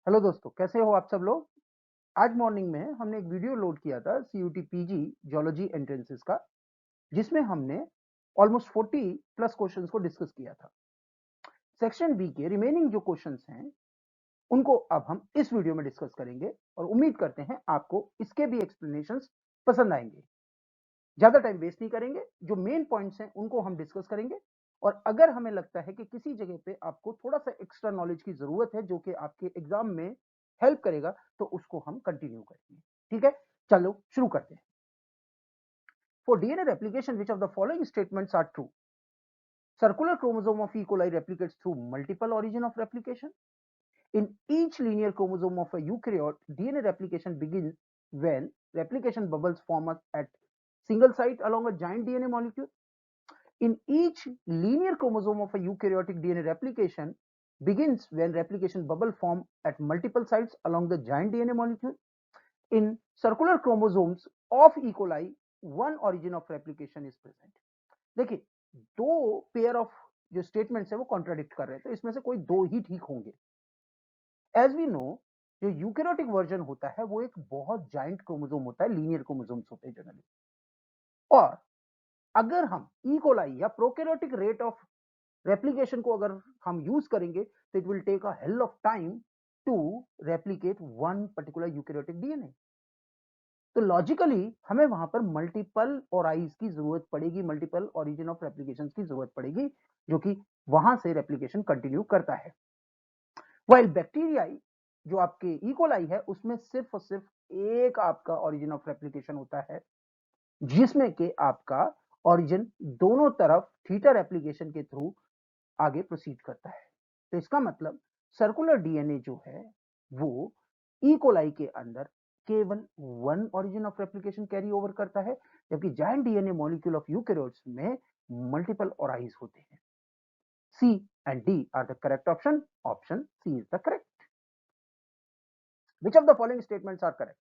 Hello दोस्तों, कैसे हो आप सब लोग। आज मॉर्निंग में हमने एक वीडियो लोड किया था सीयूटी पीजी जियोलॉजी एंट्रेंसेस का, जिसमें हमने ऑलमोस्ट 40 प्लस क्वेश्चंस को डिस्कस किया था। सेक्शन बी के रिमेनिंग जो क्वेश्चंस हैं उनको अब हम इस वीडियो में डिस्कस करेंगे और उम्मीद करते हैं आपको इसके भी एक्सप्लेनेशंस पसंद आएंगे। ज्यादा टाइम वेस्ट नहीं करेंगे, जो मेन पॉइंट्स हैं उनको हम डिस्कस करेंगे और अगर हमें लगता है कि किसी जगह पे आपको थोड़ा सा एक्स्ट्रा नॉलेज की जरूरत है जो कि आपके एग्जाम में हेल्प करेगा तो उसको हम कंटिन्यू करेंगे। ठीक है, चलो शुरू करते हैं। For DNA replication which of the following statements are true? Circular chromosome of E. coli replicates through multiple origin of replication. In each linear chromosome of a eukaryote, DNA replication begins when replication bubbles form at single site along a giant DNA molecule. In each linear chromosome of a eukaryotic DNA replication begins when replication bubble form at multiple sites along the giant DNA molecule. In circular chromosomes of E. coli, one origin of replication is present. देखिए, दो pair of जो statements है वो contradict कर रहे हैं, तो इसमें से कोई दो ही ठीक होंगे। एज वी नो, जो यूकेरियोटिक वर्जन होता है वो एक बहुत जाइंट क्रोमोसोम होता है, लीनियर क्रोमोसोम्स होते हैं जनरली। और अगर हम इकोलाई या प्रोकैरियोटिक रेट ऑफ रेप्लिकेशन को अगर हम यूज करेंगे तो it will take a hell of time to replicate one particular eukaryotic DNA. तो लॉजिकली हमें वहां पर मल्टीपल ओराइज की जरूरत पड़ेगी, मल्टीपल ओरिजिन ऑफ रेप्लिकेशन की जरूरत पड़ेगी, जो कि वहां से रेप्लिकेशन कंटिन्यू करता है। वाइल बैक्टीरियाई जो आपके इकोलाई है उसमें सिर्फ और सिर्फ एक आपका ओरिजिन ऑफ रेप्लिकेशन होता है, जिसमें के आपका ओरिजिन दोनों तरफ थीटा रेप्लिकेशन के थ्रू आगे प्रोसीड करता है। तो इसका मतलब सर्कुलर डीएनए जो है वो इकोलाई के अंदर केवल one origin of replication carry over करता है, जबकि giant DNA molecule of eukaryotes में मल्टीपल ओराइज होते हैं। C and D are the correct option. Option C is the correct. Which of the following statements are correct?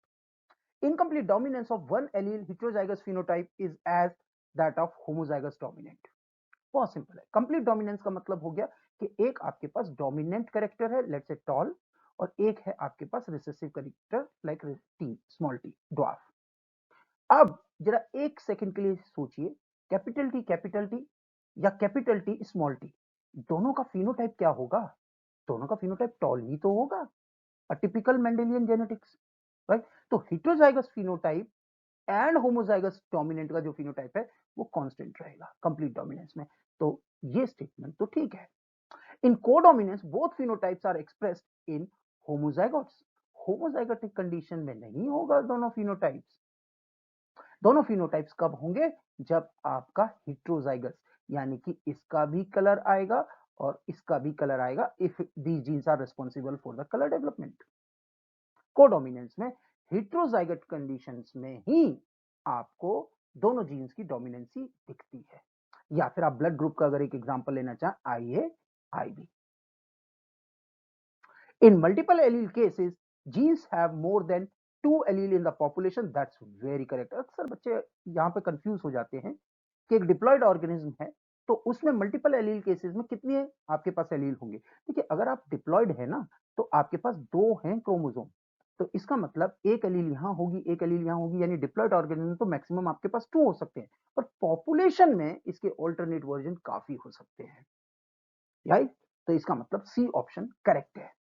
Incomplete dominance of one allele heterozygous phenotype is as that of homozygous dominant. बहुत simple है। Complete dominance का मतलब हो गया कि एक आपके पास डोमिनेंट कैरेक्टर है, लेट्स से टॉल, और एक है आपके पास recessive character like T, small T, dwarf. अब जरा एक सेकंड के लिए सोचिए, कैपिटल टी या कैपिटल टी स्मॉल टी, दोनों का फिनोटाइप क्या होगा? दोनों का फिनोटाइप टॉल ही तो होगा, a typical Mendelian genetics, right? तो heterozygous phenotype and homozygous dominant का जो फिनोटाइप है वो कांस्टेंट रहेगा कंप्लीट डोमिनेंस में। तो ये स्टेटमेंट तो ठीक है। In codominance both phenotypes are expressed in homozygotes. Homozygotic condition में नहीं होगा दोनों फिनोटाइप्स। दोनों फिनोटाइप्स कब होंगे? जब आपका हेट्रोजाइगस, यानी कि इसका भी कलर आएगा और इसका भी कलर आएगा, if these genes are responsible for the colour development. Codominance में हेट्रोजाइगट कंडीशंस में ही आपको दोनों जीन्स की डोमिनेंसी दिखती है। या फिर आप ब्लड ग्रुप का अगर एक एग्जांपल लेना चाहें, IA IB. In multiple allele cases genes have more than two allele in the population, that's very correct. अक्सर बच्चे यहां पे कंफ्यूज हो जाते हैं कि एक डिप्लॉयड ऑर्गेनिज्म है तो उसमें मल्टीपल एलील केसेस में कितने आपके पास एलील होंगे। देखिए, अगर आप डिप्लॉयड है ना तो आपके पास दो हैं क्रोमोसोम, तो इसका मतलब एक एलील यहां होगी, एक एलील यहां होगी, यानी डिप्लॉयड ऑर्गेनिज्म तो मैक्सिमम आपके पास टू हो सकते हैं, पर पॉपुलेशन में इसके ऑल्टरनेट वर्जन काफी हो सकते हैं, राइट? तो इसका मतलब सी ऑप्शन करेक्ट है।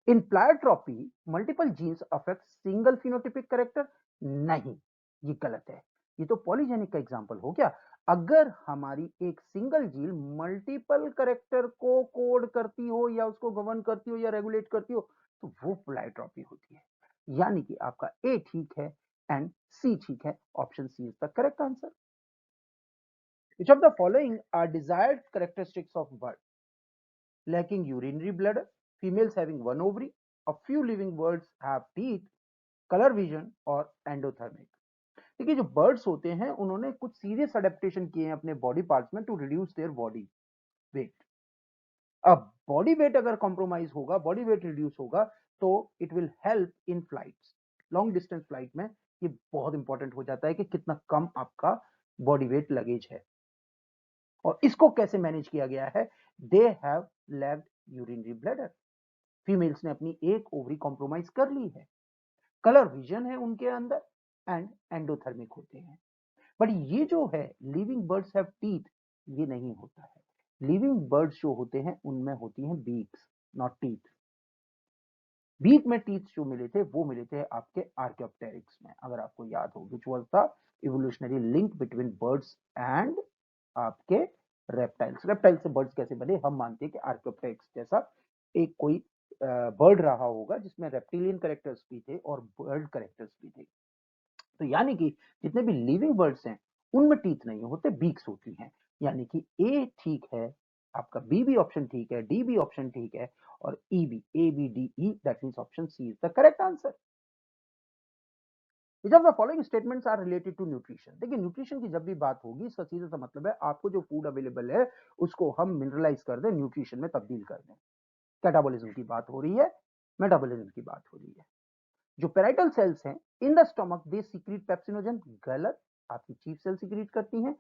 In pleiotropy multiple genes affect single phenotypic character, नहीं, ये गलत है। ये तो पॉलीजेनिक का एग्जांपल हो गया। अगर हमारी एक सिंगल जीन मल्टीपल कैरेक्टर को कोड करती हो या उसको गवर्न करती हो या रेगुलेट करती हो तो वो प्लायोट्रॉपी होती है। यानी कि आपका ए ठीक है एंड सी ठीक है। Option C is the correct answer. Which of the following are desired characteristics of bird? lacking urinary bladder, females having one ovary, a few living birds have teeth, color vision और endothermic। देखिए, जो birds होते हैं उन्होंने कुछ serious adaptation किए हैं अपने बॉडी पार्ट्स में to reduce their body weight. अब बॉडी वेट अगर कॉम्प्रोमाइज होगा, बॉडी वेट रिड्यूस होगा, तो it will help in flights. Long distance flight में ये बहुत इंपॉर्टेंट हो जाता है कि कितना कम आपका बॉडी वेट लगेज है। और इसको कैसे मैनेज किया गया है? They have lacked urinary bladder. Females ने अपनी एक ओवरी कॉम्प्रोमाइज कर ली है, कलर विजन है उनके अंदर एंड एंडोथर्मिक होते हैं। बट ये जो है लिविंग बर्ड्स हैव टीथ, ये नहीं होता है। लिविंग बर्ड्स जो होते हैं उनमें होती हैं बीक्स, नॉट टीथ। बीक में टीथ जो मिले थे वो मिले थे आपके आर्कियोप्टेरिक्स में, अगर आपको याद हो, which was the evolutionary link between birds and आपके रेप्टाइल्स। रेप्टाइल से बर्ड्स कैसे बने, हम मानते हैं कि आर्कियोप्टेरिक्स जैसा एक कोई बर्ड रहा होगा जिसमें रेप्टिलियन कैरेक्टर्स भी थे और बर्ड कैरेक्टर्स भी थे। तो यानी कि जितने भी लिविंग बर्ड्स हैं उनमें टीथ नहीं होते, बीक्स होती हैं। यानी कि ए ठीक है आपका, बी भी ऑप्शन ठीक है, डी भी ऑप्शन ठीक है, और ई भी, A B D E, that means option C is the correct answer. Which of the following statements are related to nutrition? देखिए न्यूट्रिशन की जब भी बात होगी इसका सीधा सा मतलब है आपको जो फूड अवेलेबल है उसको हम मिनरलाइज कर दें, न्यूट्रिशन में तब्दील कर दें। कैटाबॉलिज्म की बात हो रही है, मेटाबॉलिज्म की बात हो रही है। जो पेराइटल सेल्स हैं in the stomach they secrete pepsinogen, गलत, आपकी चीफ सेल सीक्रेट करती हैं।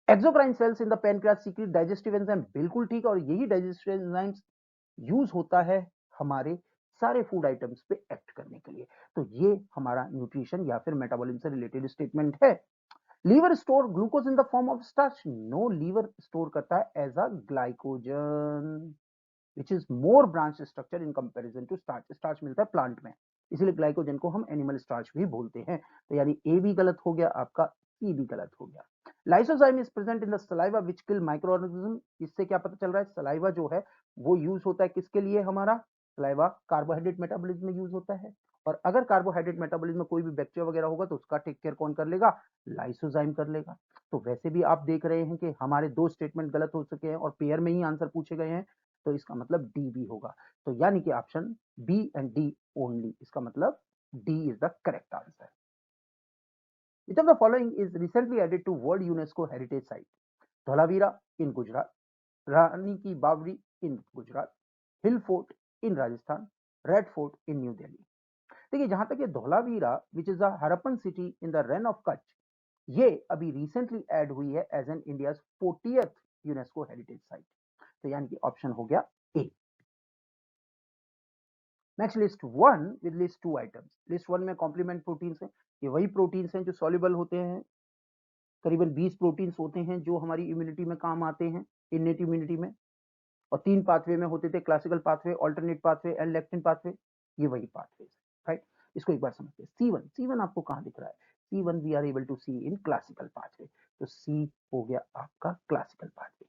Exocrine cells in the pancreas secrete digestive enzyme, बिल्कुल ठीक है, और यही डाइजेस्टिव एंजाइम्स यूज होता है हमारे सारे फूड आइटम्स पे एक्ट करने के लिए। तो ये हमारा न्यूट्रिशन या फिर मेटाबॉलिज्म से रिलेटेड स्टेटमेंट है। Liver store glucose in the form of starch, no, liver store करता है as a glycogen which is more branch structure in comparison to starch. Starch मिलता है प्लांट में, इसीलिए ग्लाइकोजन को हम एनिमल स्टार्च भी बोलते हैं। तो यानी ए भी गलत हो गया आपका, सी भी गलत हो गया। Lysozyme is present in the saliva which kill micro organism, इससे क्या पता चल रहा है, सलाइवा जो है वो यूज होता है किसके लिए, हमारा सलाइवा कार्बोहाइड्रेट मेटाबॉलिज्म में यूज होता है। और अगर कार्बोहाइड्रेट मेटाबॉलिज्म में कोई भी बैक्टीरिया वगैरह होगा तो उसका टेक केयर कौन कर लेगा, लाइसोजाइम कर लेगा। तो वैसे भी आप देख रहे हैं कि हमारे दो स्टेटमेंट गलत हो चुके हैं और पेयर में ही आंसर पूछे गए हैं, तो इसका मतलब डी भी होगा। तो यानी कि option B and D only, इसका मतलब D is the correct answer. Which of the following is recently added to World UNESCO Heritage Site? Dholavira in Gujarat, Rani Ki Bawri in Gujarat, Hill Fort in Rajasthan, Red Fort in New Delhi. देखिए जहां तक ये Dholavira which is the Harappan city in the Rann of Kutch, ये अभी recently add हुई है as an India 40th UNESCO heritage site. तो यानी कि ऑप्शन हो गया A. Next list one with list two items. List one में कॉम्प्लीमेंट प्रोटीन्स हैं, ये वही प्रोटीन्स हैं जो सॉल्युबल होते हैं, करीबन 20 प्रोटीन्स होते हैं जो हमारी इम्यूनिटी में काम आते हैं, इनेट इम्यूनिटी में, और 3 पाथवे में होते थे, classical pathway, alternate pathway and lectin pathway, ये वही पाथवे, राइट। इसको एक बार समझते हैं। सी1, सी1 आपको कहां दिख रहा है, C one we are able to see in classical pathway, तो सी हो गया आपका क्लासिकल पाथवे।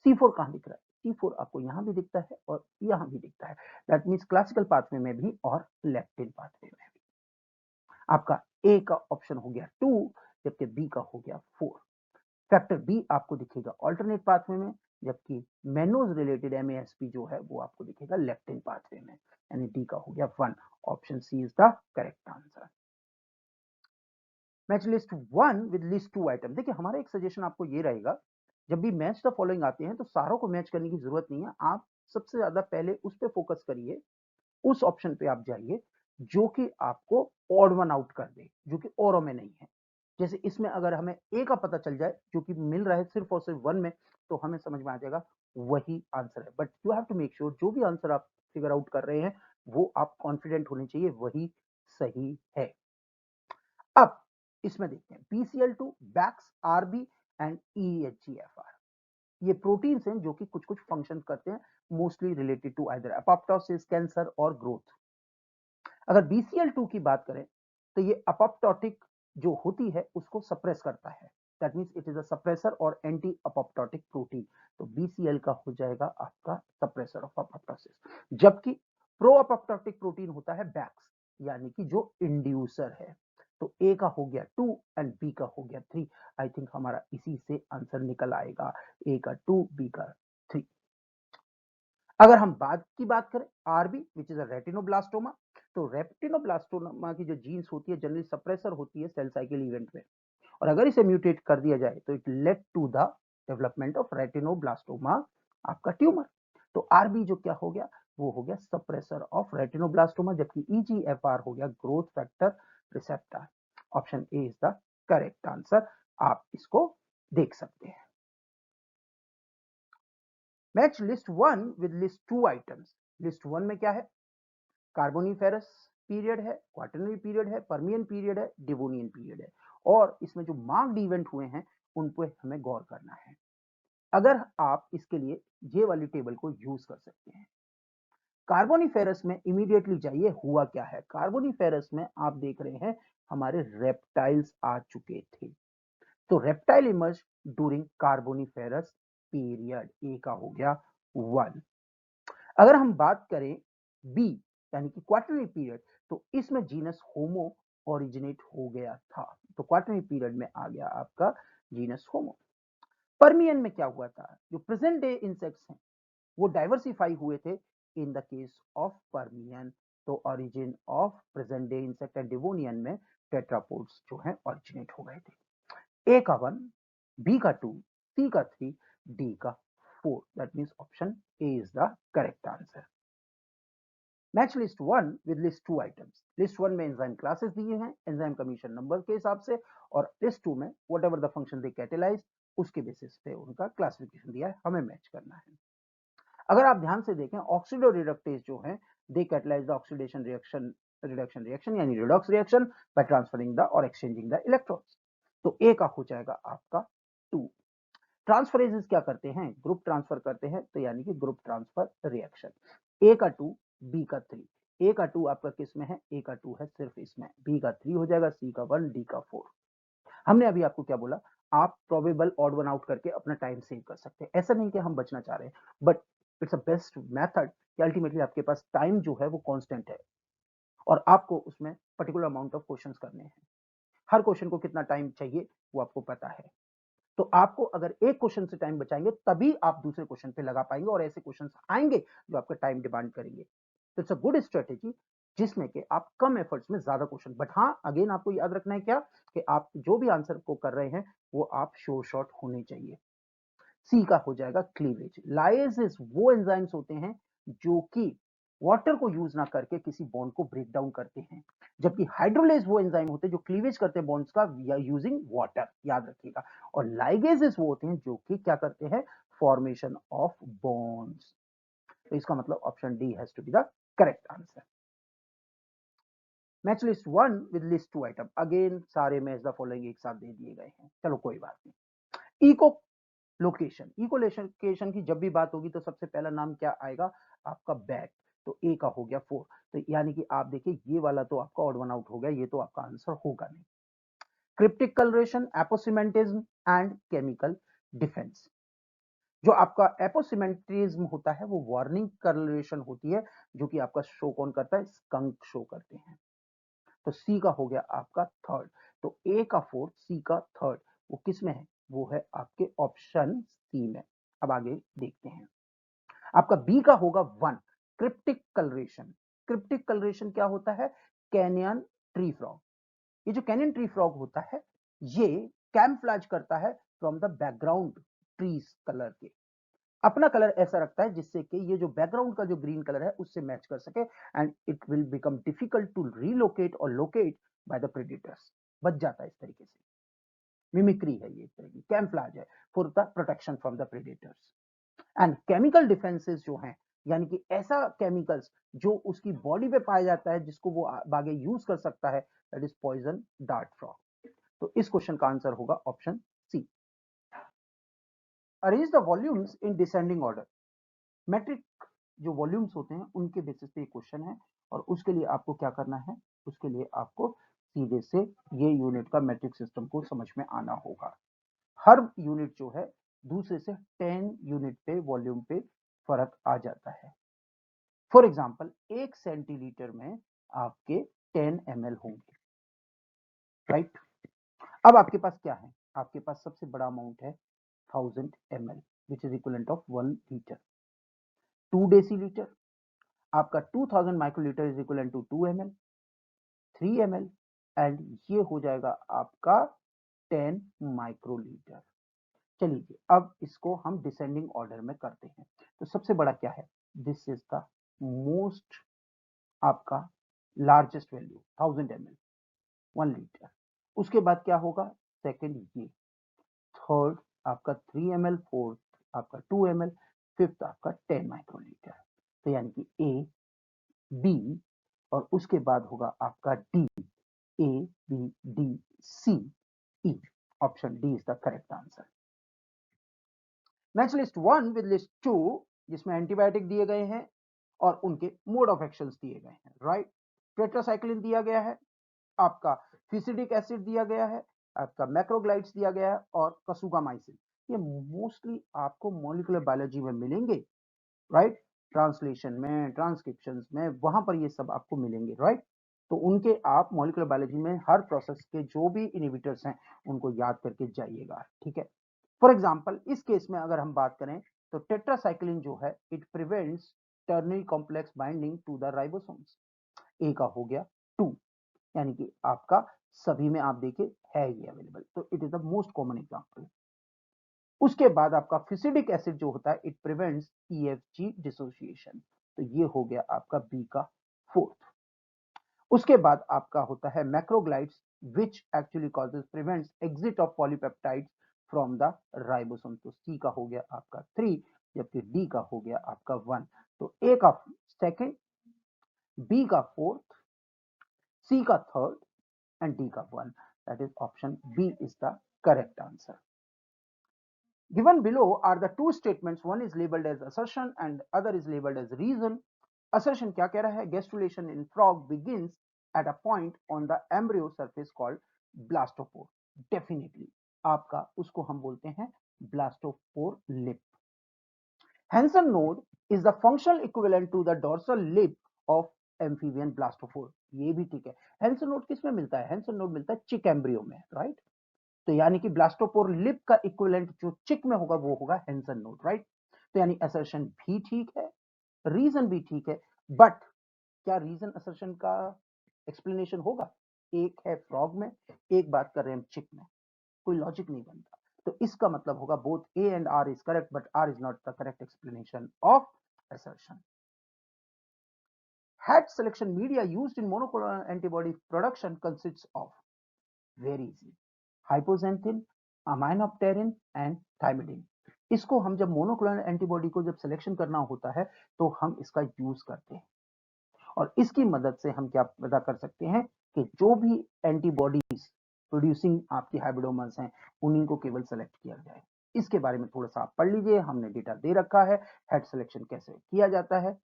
सी4 कहां दिख रहा है, सी4 आपको यहां भी दिखता है और यहां भी दिखता है, दैट मीन्स क्लासिकल पाथवे में भी और लेक्टिन पाथवे में भी। आपका ए का ऑप्शन हो गया 2, जबकि बी का हो गया 4। फैक्टर बी आपको दिखेगा अल्टरनेट पाथवे में, जबकि मेनोज रिलेटेड एमएएसपी जो है वो आपको दिखेगा लेक्टिन पाथवे में, यानी डी का हो गया 1। Option C is the correct answer. Match list 1 with list 2 item. देखिए हमारा एक सजेशन आपको ये रहेगा, जब भी मैच द फॉलोइंग आते हैं तो सारों को मैच करने की जरूरत नहीं है, आप सबसे ज्यादा पहले उस पर फोकस करिए, उस ऑप्शन पे आप जाइए जो कि आपको ऑड वन आउट कर दे, जो कि औरों में नहीं है। जैसे इसमें अगर हमें ए का पता चल जाए जो कि मिल रहा है सिर्फ और सिर्फ वन में, तो हमें समझ में आ जाएगा वही आंसर है। But you have to make sure जो भी आंसर आप फिगर आउट कर रहे हैं वो आप कॉन्फिडेंट होने चाहिए वही सही है। अब इसमें देखते हैं BCL2, Bax, RB and EHGFR, ये प्रोटीन्स हैं जो कि कुछ कुछ फंक्शन करते हैं, mostly related to either apoptosis, cancer और ग्रोथ। अगर BCL2 की बात करें तो ये अपोप्टोटिक जो होती है उसको सप्रेस करता है, that means it is a suppressor और एंटी अपोप्टोटिक प्रोटीन। तो BCL का हो जाएगा आपका सप्रेसर ऑफ अपोप्टोसिस, जबकि प्रो अपोप्टोटिक प्रोटीन होता है बैक्स, यानी कि जो इंड्यूसर है। तो ए का हो गया 2 एंड बी का हो गया 3। आई थिंक हमारा इसी से आंसर निकल आएगा, ए का 2, बी का 3। अगर हम बाद की बात करें RB which is a retinoblastoma, तो रेटिनोब्लास्टोमा की जो जीन्स होती है जनरली सप्रेसर होती है सेल साइकिल इवेंट में, और अगर इसे म्यूटेट कर दिया जाए तो it led to the development of retinoblastoma, आपका ट्यूमर। तो आरबी जो क्या हो गया, वो हो गया सप्रेसर ऑफ रेटिनोब्लास्टोमा, जबकि ईजीएफआर हो गया growth factor receptor. Option A is the correct answer, आप इसको देख सकते हैं। Match list 1 with list 2 items. List 1 में क्या है? कार्बोनिफेरस पीरियड है, क्वाटरनरी पीरियड है, पर्मियन पीरियड है, डिवोनियन पीरियड है, और इसमें जो मार्क्ड इवेंट हुए हैं उन पर हमें गौर करना है। अगर आप इसके लिए ये वाली टेबल को यूज कर सकते हैं। कार्बोनिफेरस में इमीडिएटली जाइए, हुआ क्या है? कार्बोनिफेरस में आप देख रहे हैं हमारे रेप्टाइल्स आ चुके थे। तो reptile emerge during Carboniferous period, A का हो गया 1। अगर हम बात करें बी यानी कि क्वाटरनरी पीरियड, तो इसमें जीनस होमो ओरिजिनेट हो गया था। तो क्वाटरनरी पीरियड में आ गया आपका जीनस होमो। पर्मियन में क्या हुआ था? जो प्रेजेंट डे इंसेक्ट्स हैं वो डाइवर्सिफाई हुए थे in the case of Permian. तो origin of present day insect and Devonian में टेट्रापोड्स जो है ओरिजिनेट हो गए थे। ए का 1, बी का 2, सी का 3, डी का 4। That means option A is the correct answer. Match list 1 with list 2 items. List 1 में एंजाइम क्लासेस दिए हैं एंजाइम कमीशन नंबर के हिसाब से, और लिस्ट 2 में what ever the function they catalyse उसके बेसिस पे उनका क्लासिफिकेशन दिया है, हमें मैच करना है। अगर आप ध्यान से देखें, ऑक्सीडो रिडक्टेज जो है they catalyse the oxidation reaction, reduction reaction यानी redox reaction by transferring the और एक्सचेंजिंग द इलेक्ट्रॉन्स। तो ए का हो जाएगा आपका 2। ट्रांसफरेजेस क्या करते हैं? ग्रुप ट्रांसफर करते हैं, तो यानी कि ग्रुप ट्रांसफर रिएक्शन। ए का 2, बी का 3। ए का 2 आपका किस में है? ए का 2 है सिर्फ इसमें। बी का 3 हो जाएगा, सी का 1, डी का 4। हमने अभी आपको क्या बोला? आप प्रोबेबल ऑड वन आउट करके अपना टाइम सेव कर सकते हैं। ऐसा नहीं कि हम बचना चाह रहे हैं, but it's a best method कि अल्टीमेटली आपके पास टाइम जो है वो कांस्टेंट है और आपको उसमें पर्टिकुलर अमाउंट ऑफ क्वेश्चंस करने हैं। हर क्वेश्चन को कितना टाइम चाहिए वो आपको पता है। तो आपको अगर एक क्वेश्चन से टाइम बचाएंगे तभी आप दूसरे क्वेश्चन पे लगा पाएंगे, और ऐसे क्वेश्चन आएंगे जो आपका टाइम डिमांड करेंगे। तो इट्स अ गुड स्ट्रेटेजी जिसमें कि आप कम एफर्ट्स में ज्यादा क्वेश्चन, बट हाँ अगेन आपको याद रखना है क्या, कि आप जो भी आंसर को कर रहे हैं वो आप श्योर शॉर्ट होने चाहिए। सी का हो जाएगा क्लीवेज। लाइजेस वो एंजाइम्स होते हैं जो कि वाटर को यूज ना करके किसी बॉन्ड को ब्रेक डाउन करते हैं, जबकि हाइड्रोलेज वो एंजाइम होते हैं जो क्लीवेज करते हैं बॉन्ड्स का यूजिंग वाटर, याद रखिएगा। और लाइगेजेस वो होते हैं जो कि क्या करते हैं? Formation of bonds. तो इसका मतलब option D has to be the correct answer. Match list 1 with list 2 item. Again सारे मैच द फॉलोइंग एक साथ दे दिए गए हैं, चलो कोई बात नहीं। इको लोकेशन, इको लोकेशन की जब भी बात होगी तो सबसे पहला नाम क्या आएगा? आपका बैग। तो ए का हो गया 4। तो यानी कि आप देखिए ये वाला तो आपका ऑड वन आउट हो गया, ये तो आपका आंसर होगा नहीं। Cryptic colouration, aposematism and chemical defence. जो आपका एपोसिमेंटिज्म होता है वो वार्निंग कलरेशन होती है, जो कि आपका शो कौन करता है? स्कंक शो करते हैं। तो सी का हो गया आपका 3rd। तो ए का 4th, सी का 3rd, वो किस में है? वो है आपके ऑप्शन सी में। अब आगे देखते हैं। आपका बी का होगा 1, क्रिप्टिक कलरेशन। क्रिप्टिक कलरेशन क्या होता है? Canyon tree frog. ये जो कैनियन ट्री फ्रॉग होता है ये कैमफ्लैज करता है from the background trees colour के। अपना कलर ऐसा रखता है जिससे कि ये जो बैकग्राउंड का जो ग्रीन कलर है उससे मैच कर सके, and it will become difficult to relocate और लोकेट बाय द प्रेडिटर्स। बच जाता है इस तरीके से। मिमिक्री है ये, एक तरह की कैमफ्लैज है for the protection from the predators. And chemical defences जो हैं, यानी कि ऐसा केमिकल्स जो उसकी बॉडी पे पाया जाता है जिसको वो आगे यूज कर सकता है, that is poison dart frog. तो इस क्वेश्चन का आंसर होगा option C. Arrange the volumes in descending order. Metric जो वॉल्यूम्स होते हैं उनके बेसिस पे क्वेश्चन है, और उसके लिए आपको क्या करना है? उसके लिए आपको सीधे से ये यूनिट का मैट्रिक सिस्टम को समझ में आना होगा। हर यूनिट जो है दूसरे से 10 यूनिट पे वॉल्यूम पे फर्क आ जाता है। फॉर एग्जांपल 1 सेंटीलीटर में आपके 10 ml होंगे, राइट? अब आपके पास क्या है? आपके पास सबसे बड़ा अमाउंट है 1000 ml which is equivalent of 1 litre. 2 decilitre, आपका 2000 microlitre is equivalent to 2 ml, 3 ml, and ये हो जाएगा आपका 10 माइक्रोलीटर। चलिए अब इसको हम डिसेंडिंग ऑर्डर में करते हैं। तो सबसे बड़ा क्या है? दिस इज द मोस्ट आपका लार्जेस्ट वैल्यू 1000 ml, 1 लीटर। उसके बाद क्या होगा? सेकंड ये, थर्ड आपका 3 ml, फोर्थ आपका 2 ml, फिफ्थ आपका 10 माइक्रोलीटर। तो यानी कि ए, बी और उसके बाद होगा आपका D, A, B, D, C, E. Option D is the correct answer. Next list 1 with list 2, जिसमें एंटीबायोटिक दिए गए हैं और उनके मोड ऑफ एक्शंस दिए गए हैं, राइट। टेट्रासाइक्लिन दिया गया है, आपका फिसिडिक एसिड दिया गया है, आपका मैक्रोग्लाइड्स दिया गया है और कसुगामाइसिन। ये मोस्टली आपको मॉलिक्यूलर बायोलॉजी में मिलेंगे, राइट। ट्रांसलेशन में, ट्रांसक्रिप्शन में, वहां पर ये सब आपको मिलेंगे, राइट। तो उनके आप मॉलिक्यूलर बायोलॉजी में हर प्रोसेस के जो भी इनहिबिटर्स हैं उनको याद करके जाइएगा, ठीक है। फॉर एग्जाम्पल इस केस में अगर हम बात करें तो टेट्रासाइक्लिन जो है it prevents ternary complex binding to the ribosomes. A का हो गया 2, यानी कि आपका सभी में आप देखिए है ये अवेलेबल, तो it is the most common example. उसके बाद आपका फिसिडिक एसिड जो होता है इट प्रिवेंट्स EFG डिसोसिएशन, तो ये हो गया आपका बी का 4th। उसके बाद आपका होता है macrolides which actually causes prevents exit of polypeptides from the ribosome, तो सी का हो गया आपका 3, जबकि डी का हो गया आपका 1। तो ए का 2nd, बी का 4th, सी का 3rd and D का 1, that is option B is the correct answer. Given below are the two statements, one is labeled as assertion and other is labeled as reason. Assertion क्या कह रहा है? Gastrulation in frog begins at a point on the embryo surface called blastopore. Definitely आपका उसको हम बोलते हैं blastopore lip. Hansen node is the functional equivalent to the dorsal lip of amphibian blastopore. ये भी ठीक है। Hansen node किसमें मिलता है? Hansen node मिलता है चिक एम्ब्रियो में, राइट। तो यानी कि ब्लास्टोपोर लिप का इक्विवेलेंट जो चिक में होगा वो होगा हेंसन नोड, राइट। तो यानी असर्शन भी ठीक है, रीजन भी ठीक है, बट क्या रीजन असर्शन का एक्सप्लेनेशन होगा? एक है फ्रॉग में, एक बात कर रहे हैं चिक में, कोई लॉजिक नहीं बनता। तो इसका मतलब होगा both A and R is correct, but R is not the correct explanation of assertion. Hat selection media used in monoclonal antibody production consists of, very easy, hypoxanthine, aminopterin and thymidine. इसको हम जब monoclonal antibody को जब selection करना होता है तो हम इसका यूज करते हैं और इसकी मदद से हम क्या पता कर सकते हैं कि जो भी एंटीबॉडीज प्रोड्यूसिंग आपकी हाइब्रिडोमर्स हैं उन्हीं को केवल सेलेक्ट किया जाए। इसके बारे में थोड़ा सा आप पढ़ लीजिए, हमने डेटा दे रखा है हेड सिलेक्शन कैसे किया जाता है।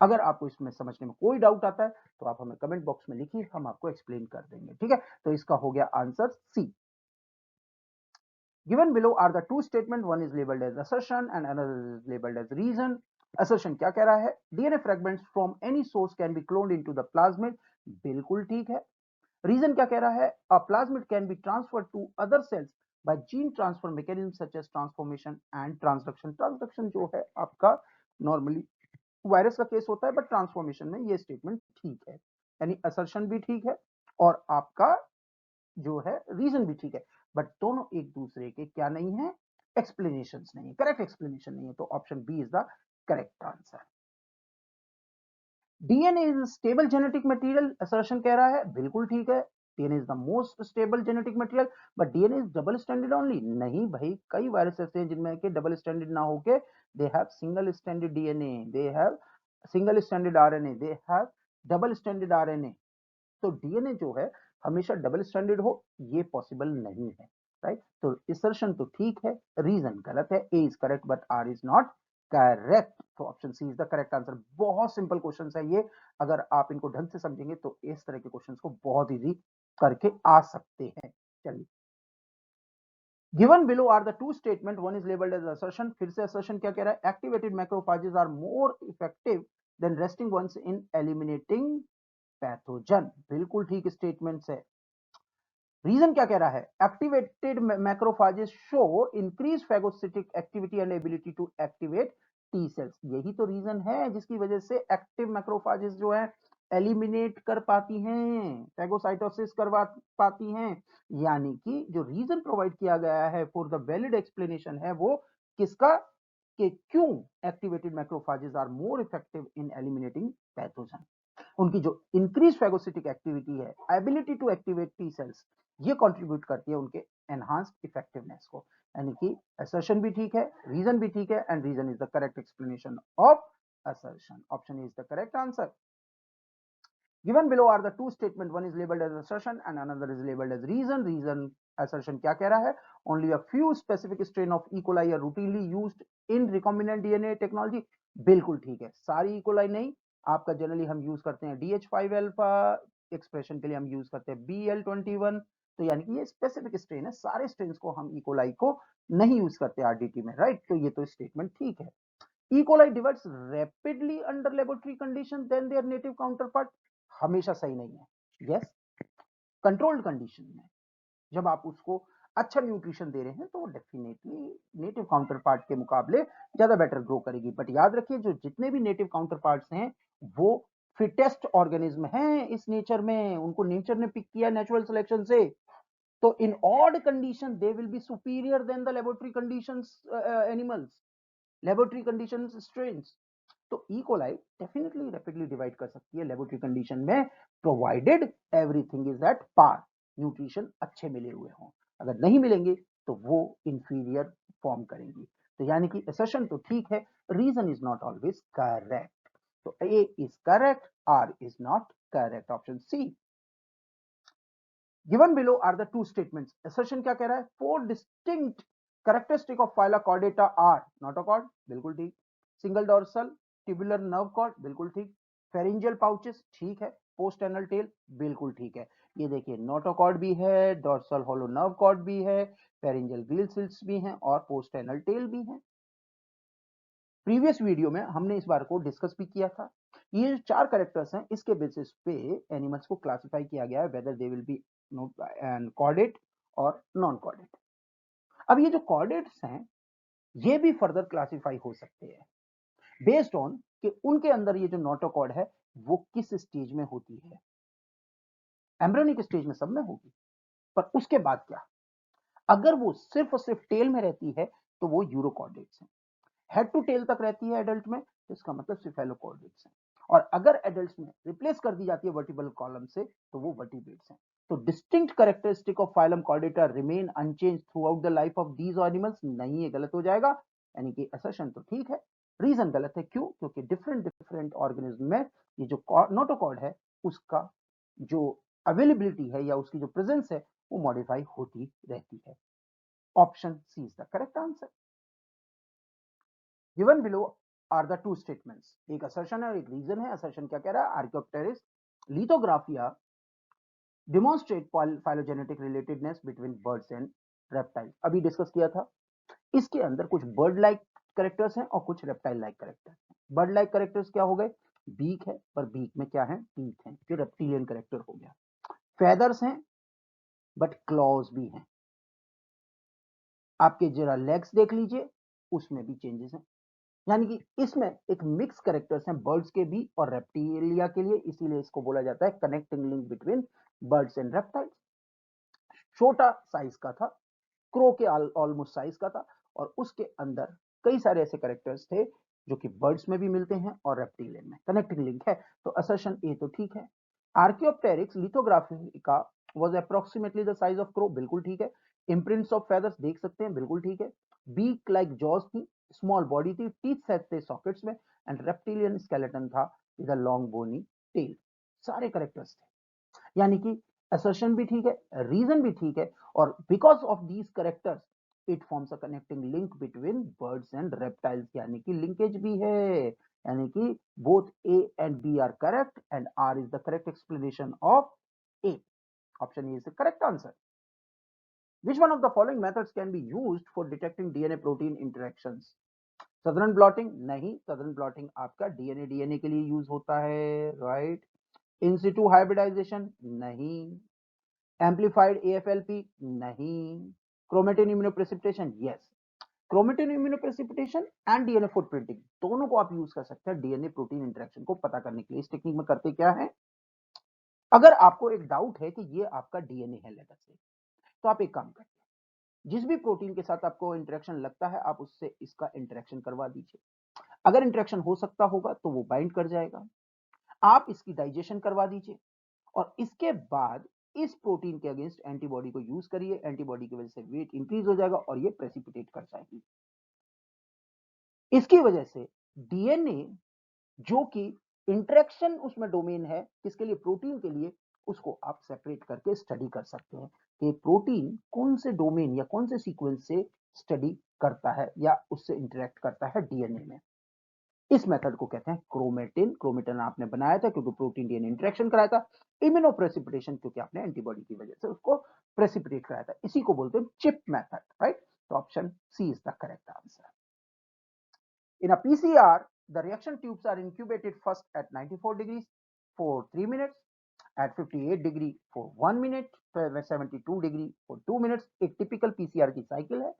अगर आपको इसमें समझने में कोई डाउट आता है तो आप हमें कमेंट बॉक्स में लिखिए, हम आपको एक्सप्लेन कर देंगे, ठीक है। तो इसका हो गया answer C. Given below are the two statements, one is labeled as assertion and another is labeled as reason. Assertion क्या कह रहा है? DNA fragments from any source can be cloned into the plasmid, बिल्कुल ठीक है। Reason क्या कह रहा है? A plasmid can be transferred to other cells by gene transfer mechanisms such as transformation and transduction. Transduction जो है आपका नॉर्मली वायरस का केस होता है, बट ट्रांसफॉर्मेशन में ये स्टेटमेंट ठीक है, यानी असर्शन भी ठीक है और आपका जो है रीजन भी ठीक है, बट दोनों एक दूसरे के क्या नहीं है? एक्सप्लेनेशंस नहीं है, करेक्ट एक्सप्लेनेशन नहीं है। तो option B is the correct answer. DNA is stable genetic material, assertion कह रहा है बिल्कुल ठीक है, DNA is the most stable genetic material, but DNA is double standard only. नहीं भाई, कई वायरस ऐसे हैं जिनमें के डबल स्टैंडर्ड ना होके they have single standard DNA, they have single standard RNA, they have double standard RNA. तो डीएनए जो है हमेशा डबल स्टैंडर्ड हो ये पॉसिबल नहीं है, राइट। तो असर्शन तो ठीक है, रीजन गलत है, A is correct but R is not correct. तो option C is the correct answer. बहुत सिंपल क्वेश्चन है ये, अगर आप इनको ढंग से समझेंगे तो इस तरह के क्वेश्चन को बहुत इजी करके आ सकते हैं। चलिए, Given below are the two statement, one is labeled as assertion, फिर से assertion क्या कह रहा है? Activated macrophages are more effective than resting ones in eliminating pathogen, बिल्कुल ठीक स्टेटमेंट है। रीजन क्या कह रहा है? Activated macrophages show increase phagocytic activity and ability to activate T cells. यही तो रीजन है जिसकी वजह से एक्टिव मैक्रोफाजेस जो है एलिमिनेट कर पाती हैं, फैगोसाइटोसिस करवा पाती हैं। यानी कि जो रीजन प्रोवाइड किया गया है फॉर द वैलिड एक्सप्लेनेशन है वो किसका? कि क्यों activated macrophages are more effective in eliminating pathogen. उनकी जो इंक्रीज फैगोसिटिक एक्टिविटी है, ability to activate T cells, ये कंट्रीब्यूट करती है उनके एनहांस्ड इफेक्टिवनेस को। यानी कि असर्शन भी ठीक है, रीजन भी ठीक है, and reason is the correct explanation of assertion. Option is the correct answer. Given below are the two statements. One is labeled as assertion and another is labeled as reason. Reason assertion क्या कह रहा है? Only a few specific strain of E. coli are routinely used in recombinant DNA technology. बिल्कुल ठीक है, सारी E. coli नहीं, आपका जनरली हम यूज करते हैं DH5 अल्फा, एक्सप्रेशन के लिए हम यूज करते हैं BL21, तो यानी कि ये स्पेसिफिक स्ट्रेन है, सारे स्ट्रेन को हम E. coli को नहीं यूज करते RDT में, राइट? तो ये तो स्टेटमेंट ठीक है. E. coli divides rapidly under laboratory condition than their native counterpart. हमेशा सही नहीं है. यस, कंट्रोल्ड कंडीशन में जब आप उसको अच्छा न्यूट्रिशन दे रहे हैं तो वो डेफिनेटली नेटिव काउंटर पार्ट के मुकाबले ज्यादा बेटर ग्रो करेगी. बट याद रखिए, जो जितने भी नेटिव काउंटर पार्ट्स हैं वो फिटेस्ट ऑर्गेनिज्म हैं इस नेचर में, उनको नेचर ने पिक किया नेचुरल सिलेक्शन से. तो in odd condition they will be superior than the laboratory conditions animals, laboratory conditions strains. तो E coli definitely rapidly divide कर सकती है लेबोरेटरी कंडीशन में, provided everything is at par, nutrition अच्छे मिले हुए हों. अगर नहीं मिलेंगे तो वो इंफीरियर फॉर्म करेंगी. तो यानी कि असर्शन तो ठीक है, reason is not always correct. तो A is correct, R is not correct. Option C. Given below are the two statements. Assertion क्या कह रहा है? 4 distinct characteristic of phyla Chordata are notochord, बिल्कुल ठीक. Single dorsal tubular nerve cord, बिल्कुल ठीक. Pharyngeal pouches, ठीक है. पोस्ट एनल टेल, बिल्कुल ठीक है. ये देखिए, नोटोकॉर्ड भी है, डोर्सल होलो नर्व कॉर्ड भी है, फेरिंजियल ग्रिल सिल्स भी हैं और पोस्ट एनल टेल भी हैं. प्रीवियस वीडियो में हमने इस बार को डिस्कस भी किया था. ये जो 4 कैरेक्टर्स हैं, इसके बेसिस पे एनिमल्स को क्लासिफाई किया गया है whether they will B chordate और नॉन कॉर्डेट. अब ये जो कॉर्डेट्स हैं ये भी फर्दर क्लासिफाई हो सकते हैं बेस्ड ऑन कि उनके अंदर ये जो नोटोकॉर्ड है वो किस स्टेज में होती है. एम्ब्रियोनिक स्टेज में सब में होगी, पर उसके बाद क्या? अगर वो सिर्फ और सिर्फ टेल में रहती है तो वो यूरोकॉर्डेट्स हैं. हेड टू टेल तक रहती है एडल्ट में तो इसका मतलब सिफेलोकॉर्डेट्स हैं. और अगर एडल्ट्स में रिप्लेस कर दी जाती है वर्टिब्रल कॉलम से तो वो वर्टिब्रेट्स हैं. तो distinct characteristic of phylum Chordata remain unchanged through out the life of these animals. नहीं, ये गलत हो जाएगा. यानी कि असर्शन तो ठीक है, रीजन गलत है. क्यों? क्योंकि डिफरेंट डिफरेंट ऑर्गेनिज्म में ये जो नोटोकॉर्ड है उसका जो अवेलेबिलिटी है या उसकी जो प्रेजेंस है वो मॉडिफाई होती रहती है. Option C is the correct answer. Given below are the two statements. एक असर्शन है और एक रीजन है. असर्शन क्या कह रहा है? Archaeopteryx lithographica demonstrate phylogenetic relatedness between birds and reptile. अभी डिस्कस किया था. इसके अंदर कुछ बर्ड लाइक कैरेक्टर्स हैं और कुछ रेप्टाइल लाइक कैरेक्टर्स हैं. बर्ड लाइक कैरेक्टर्स क्या हो गए? बीक है, पर बीक में क्या है? टीथ है, जो रेप्टिलियन कैरेक्टर हो गया. फेदर्स हैं बट क्लॉज भी हैं. आपके जरा लेग्स देख लीजिए, उसमें भी चेंजेस हैं. यानी कि इसमें एक मिक्स कैरेक्टर्स हैं बर्ड्स के भी और रेप्टिलिया के लिए, इसीलिए इसको बोला जाता है connecting link between birds and reptiles. छोटा साइज का था, क्रो के ऑलमोस्ट साइज का था, और उसके अंदर कई सारे ऐसे कैरेक्टर्स थे जो कि बर्ड्स में भी मिलते हैं और रेप्टिलियन में. कनेक्टिंग लिंक है, तो असर्शन ए तो ठीक है. Archaeopteryx lithographica was approximately the size of crow, बिल्कुल ठीक है. इम्प्रिंट्स ऑफ फेदर्स देख सकते हैं, बिल्कुल ठीक है. बीक लाइक जॉज थी, स्मॉल बॉडी थी, टीथ सेट थे सॉकेट्स में, एंड रेप्टिलियन स्केलेटन था with a long bony tail. सारे कैरेक्टर्स थे. यानी कि assertion भी ठीक है, रीजन भी ठीक है, और because of these characters it forms a connecting link between birds and reptiles. यानी कि लिंकेज भी है. यानी कि both A and B are correct and R is the correct explanation of A. Option A is the correct answer. Which one of the following methods can be used for detecting DNA protein interactions? Southern blotting नहीं, southern blotting आपका DNA DNA के लिए use होता है, right. इन Situ hybridisation नहीं. Amplified एएफएलपी नहीं. Chromatin immunoprecipitation yes. Chromatin immunoprecipitation and DNA footprinting दोनों को आप यूज कर सकते हैं डीएनए प्रोटीन इंटरेक्शन को पता करने के लिए. इस टेक्निक में करते क्या है? अगर आपको एक डाउट है कि ये आपका डीएनए है लेटर से, तो आप एक काम करें, जिस भी प्रोटीन के साथ आपको इंटरेक्शन लगता है आप उससे इसका इंटरेक्शन करवा दीजिए. अगर इंटरेक्शन हो सकता होगा तो वो बाइंड कर जाएगा. आप इसकी डाइजेशन करवा दीजिए और इसके बाद इस प्रोटीन के अगेंस्ट एंटीबॉडी को यूज करिए. एंटीबॉडी की वजह से वेट इंक्रीज हो जाएगा और ये प्रेसिपिटेट कर जाएगी. इसकी वजह से डीएनए जो कि इंटरेक्शन उसमें डोमेन है किसके लिए, प्रोटीन के लिए, उसको आप सेपरेट करके स्टडी कर सकते हैं कि प्रोटीन कौन से डोमेन या कौन से सीक्वेंस से स्टडी करता है या उससे इंटरेक्ट करता है डीएनए में। इस मेथड को कहते हैं क्रोमेटिन। क्रोमेटिन आपने बनाया था क्योंकि प्रोटीन डीएनए इंटरेक्शन कराया था। इम्यूनोप्रेसिपिटेशन क्योंकि आपने एंटीबॉडी की वजह से उसको प्रेसिपिटेट कराया था। इसी को बोलते हैं चिप मेथड, राइट। तो option C is the correct answer. In a PCR, the reaction tubes are incubated first at 94 degrees for 3 minutes, at 58 degree for 1 minute, 72 degree for 2 minutes. एक typical PCR की cycle है.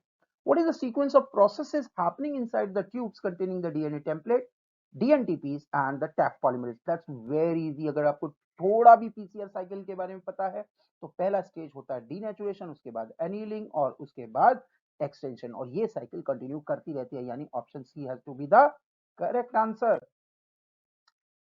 What is the sequence of processes happening inside the tubes containing the DNA template, DNTPs and the Taq polymerase? That's very easy. अगर आपको थोड़ा भी PCR cycle के बारे में पता है तो पहला स्टेज होता है डीनेचुरेशन, उसके बाद एनीलिंग और उसके बाद एक्सटेंशन, और ये साइकिल कंटिन्यू करती रहती है, यानी option C has to be the correct answer.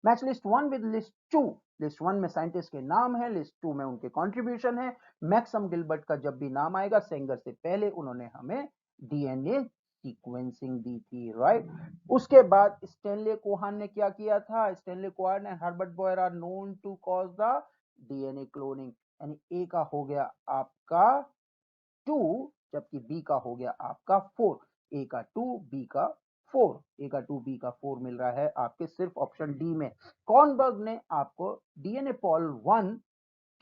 Match list 1 with list 2। List 1 में साइंटिस्ट के नाम है, लिस्ट 2 में उनके कंट्रीब्यूशन है। मैक्सम गिलबर्ट का जब भी नाम आएगा, सेंगर से पहले उन्होंने हमें डीएनए सीक्वेंसिंग दी थी, राइट। उसके बाद स्टेनले कोहान ने क्या किया था, Stanley Cohen and Herbert Boyer are known to cause the DNA cloning, यानी ए का हो गया आपका 2, जबकि बी का हो गया आपका 4। ए का 2, बी का 4, ए का 2, बी का 4 मिल रहा है आपके सिर्फ ऑप्शन डी में। कॉर्नबर्ग ने आपको डीएनए पॉल 1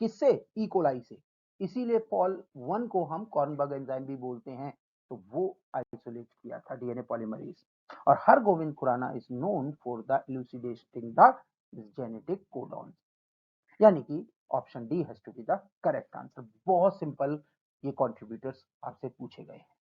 किससे, इकोलाई से, इसीलिए पॉल 1 को हम कॉर्नबर्ग एंजाइम भी बोलते हैं, तो वो आइसोलेट किया था डीएनए पॉलीमरेज। और Har Gobind Khorana is known for the elucidating the genetic codon, यानी कि option D has to be the correct answer. बहुत सिंपल ये कंट्रीब्यूटर्स आपसे पूछे गए हैं।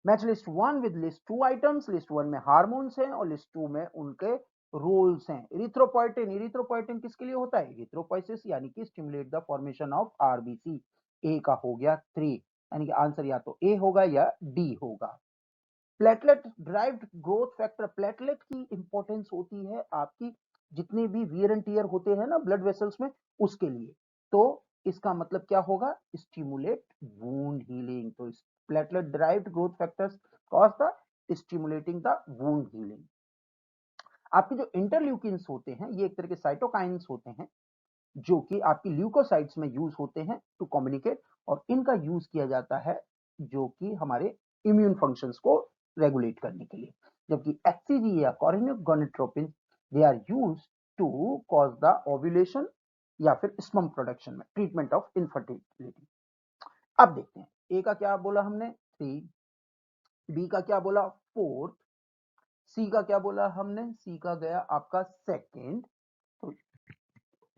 Match list 1 with list 2 items. List 1 में हार्मोन्स हैं और लिस्ट 2 में उनके रोल्स हैं। इरिथ्रोपोइटिन, इरिथ्रोपोइटिन किसके लिए होता है, इरिथ्रोपोइसिस, यानी कि stimulate the formation of RBC. A का हो गया 3, यानी कि आंसर या तो ए होगा या डी होगा। Platelet derived growth factor, platelet की इंपॉर्टेंस होती है आपकी जितने भी वियर एंड टियर होते हैं ना ब्लड वेसल्स में, उसके लिए। तो इसका मतलब क्या होगा, स्टिमुलेट वुंड हीलिंग। तो platelet derived growth factors cause the stimulating the wound healing. आपके जो इंटरल्यूकिन्स होते हैं ये एक तरह के साइटोकाइंस होते हैं जो कि आपकी ल्यूकोसाइट्स में यूज होते हैं टू कम्युनिकेट, और इनका यूज किया जाता है जो कि हमारे इम्यून फंक्शंस को रेगुलेट करने के लिए। जबकि एचसीजी या chorionic gonadotropin they are used to cause the ovulation या फिर स्पर्म प्रोडक्शन में, ट्रीटमेंट ऑफ इनफर्टिलिटी। अब देखते हैं ए का क्या बोला हमने 3, बी का क्या बोला 4, सी का क्या बोला हमने, सी का गया आपका सेकेंड,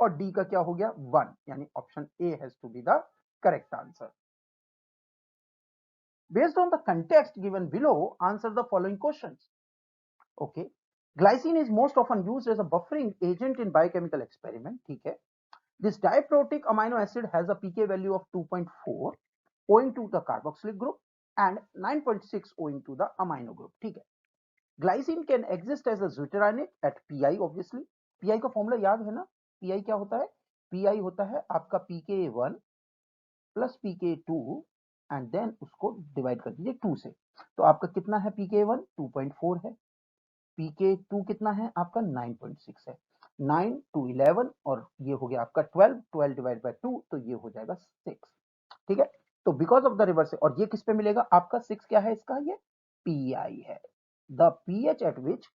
और डी का क्या हो गया 1, यानी option A has to be the correct answer. Based on the context given below, answer the following questions. Okay. Glycine is most often used as a buffering agent in biochemical experiment. ठीक है. This diprotic amino acid has a pK value of 2.4 owing to the carboxylic group and 9.6 owing to the amino group. ठीक है. Glycine can exist as a zwitterionic at pi obviously. pi का formula याद है ना, pi क्या होता है, pi होता है आपका pK1 plus pK2 and then उसको डिवाइड कर दीजिए 2 से, तो आपका कितना है pK1 2.4 है, pK2 कितना है आपका 9.6 है, 9 to 11 और ये हो गया आपका 12, 12 डिवाइड बाय 2 तो ये हो जाएगा 6। ठीक है, तो बिकॉज ऑफ द रिवर्स, और ये किस पे मिलेगा आपका 6 क्या है इसका, ये पीआई है, the pH at which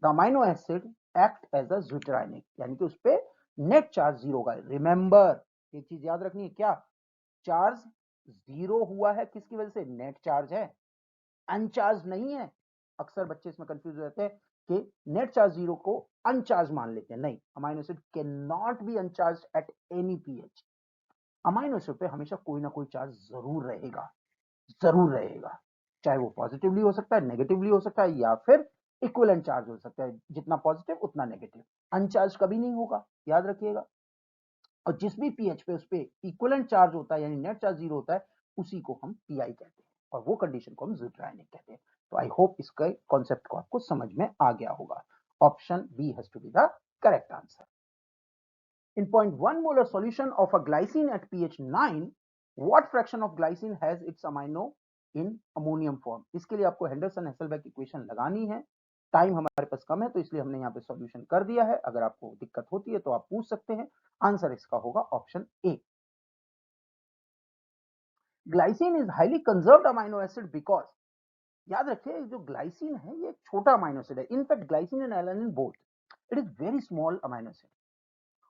the amino acid act as a zwitterionic, यानी कि उस पे नेट चार्ज जीरो का। रिमेंबर एक चीज याद रखनी है, क्या चार्ज जीरो हुआ है किसकी वजह से, नेट चार्ज है, अनचार्ज नहीं है। अक्सर बच्चे इसमें कंफ्यूज रहते हैं कि नेट चार्ज जीरो को अनचार्ज मान लेते हैं, नहीं, amino acid can not be अनचार्ज at any pH. Amino acid पे हमेशा कोई ना कोई चार्ज जरूर रहेगा, जरूर रहेगा, चाहे वो पॉजिटिवली हो सकता है, नेगेटिवली हो सकता है, या फिर इक्विवेलेंट चार्ज हो सकता है, जितना पॉजिटिव उतना नेगेटिव, अनचार्ज कभी नहीं होगा, याद रखिएगा। और जिस भी पीएच पे उस पे इक्विवेलेंट चार्ज होता है यानी नेट चार्ज जीरो होता है, उसी को हम पीआई कहते हैं और वो कंडीशन को हम ज्विटराइनिक कहते हैं। तो आई होप इसका कॉन्सेप्ट को आपको समझ में आ गया होगा। Option B has to be the correct answer. In 0.1 molar solution of a glycine at pH 9, what fraction of glycine has its amino in ammonium form? इसके लिए आपको हेंडरसन हेसलबैक इक्वेशन लगानी है, टाइम हमारे पास कम है तो इसलिए हमने यहाँ पे सॉल्यूशन कर दिया है। अगर आपको दिक्कत होती है तो आप पूछ सकते हैं। आंसर इसका होगा option A. Glycine is highly conserved amino acid because, याद रखिए जो ग्लाइसिन है ये एक छोटा अमाइनो एसिड है। In fact glycine and alanine both, it is very small amino acid.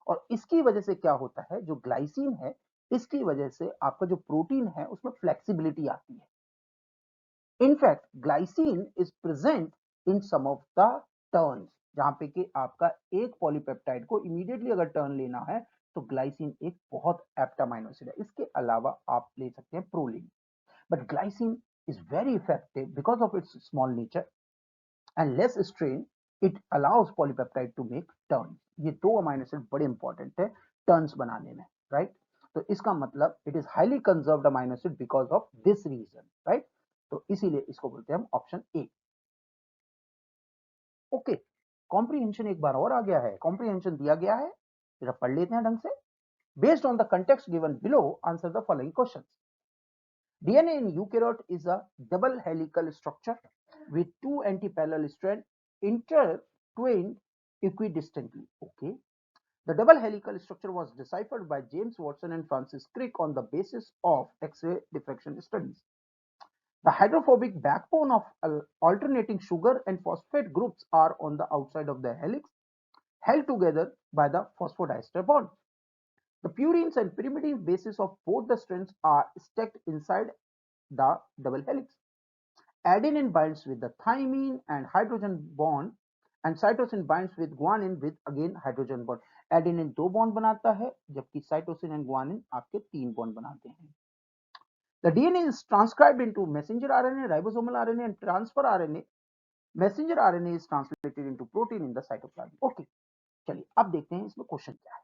और इसकी वजह से क्या होता है, जो ग्लाइसिन है इसकी वजह से आपका जो प्रोटीन है उसमें फ्लेक्सिबिलिटी आती है। In fact glycine is present in some of the turns, जहां पे कि आपका एक पॉलीपेप्टाइड को इमीडिएटली अगर टर्न लेना है तो ग्लाइसिन एक बहुत एप्ट अमाइनो एसिड है। इसके अलावा आप ले सकते हैं proline. But glycine is very effective because of its small nature and less strain. It allows polypeptide to make turns. ये दो अमाइनो एसिड बड़े इंपॉर्टेंट है टर्न्स बनाने में, राइट? तो इसका मतलब it is highly conserved amino acid because of this reason, right? तो इसीलिए इसको बोलते हैं हम ऑप्शन ए। ओके, कॉम्प्रीहेंशन एक बार और आ गया है। कॉम्प्रीहेंशन दिया गया है, जरा पढ़ लेते हैं ढंग से। Based on the context given below, answer the following questions. DNA in eukaryote is a double helical structure with two antiparallel strands intertwined equidistantly. Okay. The double helical structure was deciphered by James Watson and Francis Crick on the basis of X-ray diffraction studies. The hydrophobic backbone of alternating sugar and phosphate groups are on the outside of the helix, held together by the phosphodiester bond. The purines and pyrimidine bases of both the strands are stacked inside the double helix. Adenine binds with the thymine and hydrogen bond, and cytosine binds with guanine with again hydrogen bond. Adenine 2 bond बनाता है, जबकि cytosine and guanine आपके 3 bond बनाते हैं. The DNA is transcribed into messenger RNA, ribosomal RNA, and transfer RNA. Messenger RNA is translated into protein in the cytoplasm. Okay, चलिए अब देखते हैं इसमें क्वेश्चन क्या है.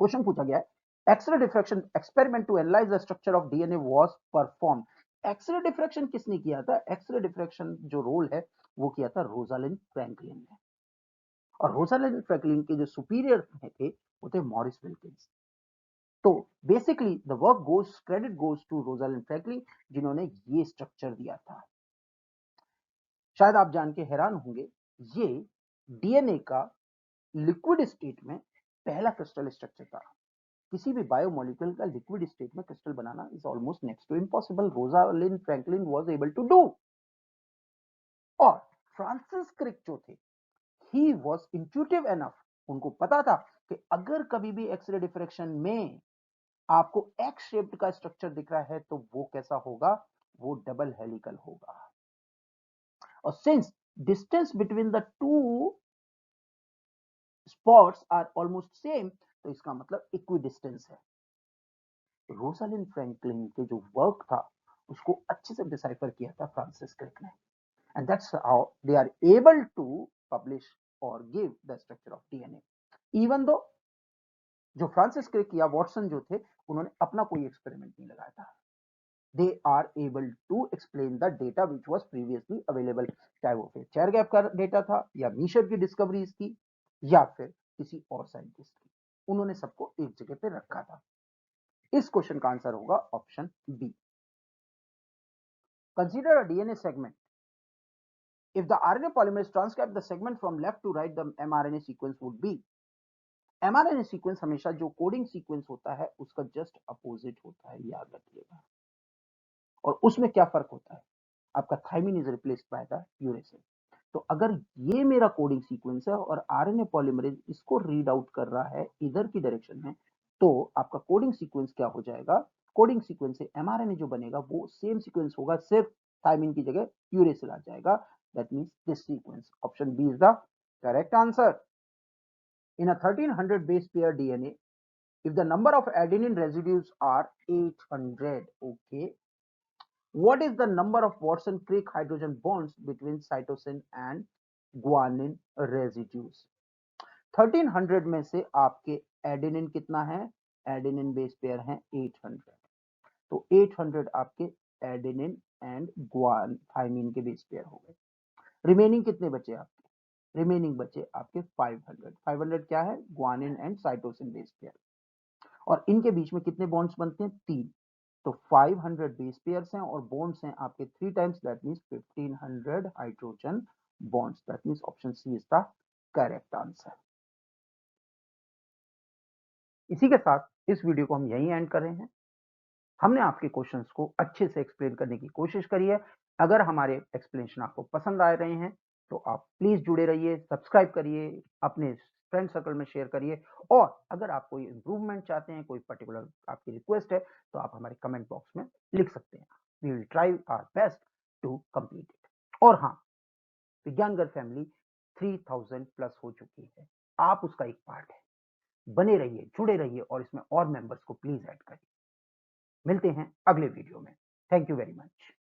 क्वेश्चन पूछा गया है, x ray diffraction experiment to analyse the structure of DNA was perform. X ray diffraction किसने किया था? एक्सरे डिफ्रैक्शन जो रोल है वो किया था रोजालिंड फ्रैंकलिन ने. और रोजालिंड फ्रैंकलिन के जो सुपीरियर थे वो थे मॉरिस विल्किंस. तो basically the work goes, credit goes to Rosalind Franklin, जिन्होंने ये स्ट्रक्चर दिया था. शायद आप जान के हैरान होंगे, ये डीएनए का लिक्विड स्टेट में पहला क्रिस्टल स्ट्रक्चर था. किसी भी बायोमोलिक्यूल का लिक्विड स्टेट में क्रिस्टल बनाना is almost next to impossible. Rosalind Franklin was able to do. और फ्रांसिस क्रिक जो थे, ही वाज इंट्यूटिव एनफ, उनको पता था कि अगर कभी भी एक्सरे डिफ्रैक्शन में आपको एक्स शेप्ड का स्ट्रक्चर दिख रहा है तो वो कैसा होगा? वो डबल हेलिकल होगा. और since distance between the two spots are almost same, तो इसका मतलब इक्वी डिस्टेंस है. रोजालिंड फ्रैंकलिन के जो वर्क था उसको अच्छे से डिसाइफर किया था फ्रांसिस क्रिक ने, and that's how they are able to publish और give the structure of DNA. Even though जो फ्रांसिस क्रिक या वॉटसन जो थे, उन्होंने अपना कोई एक्सपेरिमेंट नहीं लगाया था. They are able to explain the data which was previously available, चाहे वो फिर चेयर गैप का डेटा था या मीशर की डिस्कवरीज की या फिर किसी और साइंटिस्ट की. उन्होंने सबको एक जगह पे रखा था. इस क्वेश्चन का आंसर होगा option B. Consider a DNA segment. If the RNA polymerase transcribed the segment from left to right, the mRNA sequence would be. mRNA sequence हमेशा जो कोडिंग सीक्वेंस होता है उसका जस्ट अपोजिट होता है, याद रखिएगा. और उसमें क्या फर्क होता है? आपका thymine is replaced by the uracil. तो अगर ये मेरा कोडिंग सीक्वेंस है और आरएनए पॉलीमरेज इसको रीड आउट कर रहा है इधर की डायरेक्शन में, तो आपका कोडिंग सीक्वेंस क्या हो जाएगा? कोडिंग सीक्वेंस से एमआरएनए जो बनेगा वो सेम सीक्वेंस होगा, सिर्फ थाइमिन की जगह यूरेसिल आ जाएगा. That means this sequence. Option B is the correct answer. In a 1300 base pair DNA, if the number of adenine residues are 800, okay, what is the number of Watson-Crick hydrogen bonds between cytosine and guanine residues? 1300 में से आपके adenine कितना है? Adenine base pair है 800. तो 800 आपके adenine and Guan thymine के base pair हो गए. रिमेनिंग कितने बचे आपके? रिमेनिंग बचे आपके 500. 500 क्या है? Guanine and cytosine base pair. और इनके बीच में कितने बॉन्ड्स बनते हैं? 3. तो 500 बेस पेयर्स हैं और बॉन्ड्स हैं आपके 3 times, that means 1500 hydrogen bonds. That means option C is the correct answer. इसी के साथ इस वीडियो को हम यहीं एंड कर रहे हैं। हमने आपके क्वेश्चंस को अच्छे से एक्सप्लेन करने की कोशिश करी है। अगर हमारे एक्सप्लेनेशन आपको पसंद आ रहे हैं तो आप प्लीज जुड़े रहिए, सब्सक्राइब करिए, अपने फ्रेंड सर्कल में शेयर करिए, और अगर आप कोई इंप्रूवमेंट चाहते हैं, कोई पर्टिकुलर आपकी रिक्वेस्ट है, तो आप हमारे कमेंट बॉक्स में लिख सकते हैं। We will try our best to complete it. और हाँ, विज्ञानगर फैमिली 3000 प्लस हो चुकी है, आप उसका एक पार्ट है। बने रहिए, जुड़े रहिए, और इसमें और मेंबर्स को प्लीज ऐड करिए। मिलते हैं अगले वीडियो में। Thank you very much.